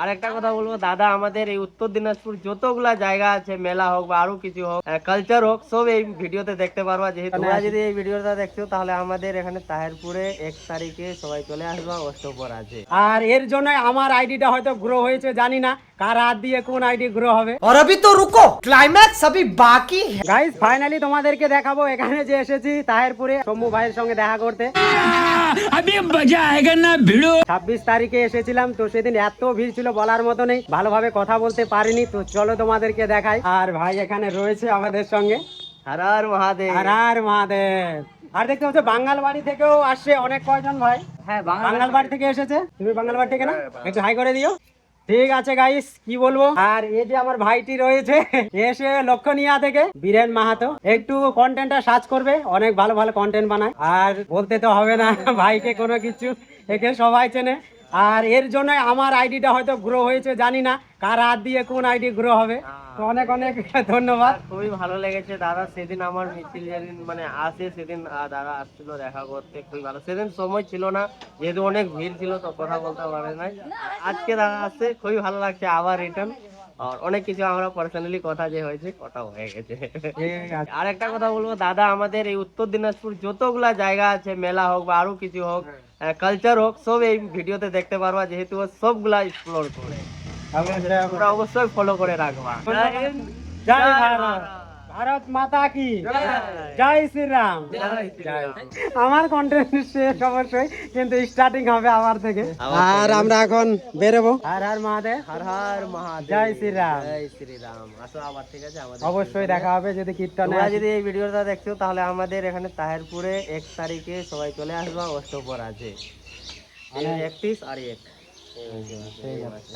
আরেকটা কথা বলবো দাদা, আমাদের এই উত্তর দিনাজপুর যতগুলা জায়গা আছে, মেলা হোক বা আরো কিছু হোক, কালচার হোক, সব এই ভিডিওতে দেখতে পারবা। যেহেতু তোমরা যদি এই ভিডিওটা দেখছো তাহলে আমাদের এখানে তাহিরপুরে 1 তারিখে সবাই চলে আসবা, অষ্টপ্রহর আছে। আর এর জন্য আমার আইডিটা হয়তো গ্রো হয়েছে, জানি না কার হাত দিয়ে কোন আইডি গ্রো হবে। और अभी तो रुको, क्लाइमैक्स अभी बाकी है। গাইস ফাইনালি তোমাদেরকে দেখাবো এখানে যে এসেছি তাহিরপুরে শম্ভু ভাইয়ের সঙ্গে দেখা করতে। अभी मजा आएगा ना भिड़ो। 26 তারিখে এসেছিলাম, তো সেদিন এত ভিড় ছিল বলার মতো নেই, ভালোভাবে কথা বলতে পারিনি। তো চলো তোমাদেরকে দেখাই। আর ভাই এখানে রয়েছে আমাদের সঙ্গে। হর হর মহাদেব। হর হর মহাদেব। আর দেখতে পাচ্ছ বাঙ্গাল বাড়ি থেকেও আসছে অনেক কয়জন ভাই। হ্যাঁ, বাঙ্গাল বাড়ি থেকে এসেছে। তুমি বাঙ্গাল বাড়ি থেকে না? একটু হাই করে দিও। ঠিক আছে গাইস, কি বলবো। আর এই যে আমার ভাইটি রয়েছে, এসে লক্ষণীয়া থেকে, বীরেন মাহাতো। একটু কন্টেন্টটা সার্চ করবে, অনেক ভালো ভালো কন্টেন্ট বানায়। আর বলতে তো হবে না ভাইকে কোনো কিছু, একে সবাই চেনে। আর এর জন্য আমার আইডিটা হয়তো গ্রো হয়েছে, জানি না কার হাত দিয়ে কোন আইডি গ্রো হবে। তো অনেক অনেক ধন্যবাদ। খুবই ভালো লেগেছে দাদা। সেদিন আমার মিছিল যেদিন মানে আসে, সেদিন দাদা আসছিল দেখা করতে, খুবই ভালো। সেদিন সময় ছিল না, যেহেতু অনেক ভিড় ছিল, তো কথা বলতে পারে নাই। আজকে দাদা আসছে, খুবই ভালো লাগছে। আবার রিটার্ন আর অনেক কিছু আমরা পার্সোনালি কথা যে হয়েছে, কথা হয়ে গেছে। আর একটা কথা বলবো দাদা, আমাদের এই উত্তর দিনাজপুর যতগুলা জায়গা আছে, মেলা হোক বা আরো কিছু হোক, কালচার হোক, সব এই ভিডিওতে দেখতে পারবা। যেহেতু ও সবগুলা এক্সপ্লোর করে, তোমরা অবশ্যই ফলো করে রাখবা। জয় ভারত, ভারত মাতা কি জয় শ্রীরাম। আমার কন্টেন্ট শেষ অবশ্যই, কিন্তু স্টার্টিং হবে আবার থেকে। আর আমরা এখন বেরোবো। হর হর মহাদেব। হর হর মহাদেব। জয় শ্রীরাম। জয় শ্রীরাম। আসো আবার, ঠিক আছে? আমাদের অবশ্যই দেখা হবে যদি কীর্তনে তোমরা আসি। যদি এই ভিডিওটা দেখছো তাহলে আমাদের এখানে তাহিরপুরে 1 তারিখে সবাই চলে আসবা, অষ্টপ্রহর আছে। 31 আর 1। ঠিক আছে।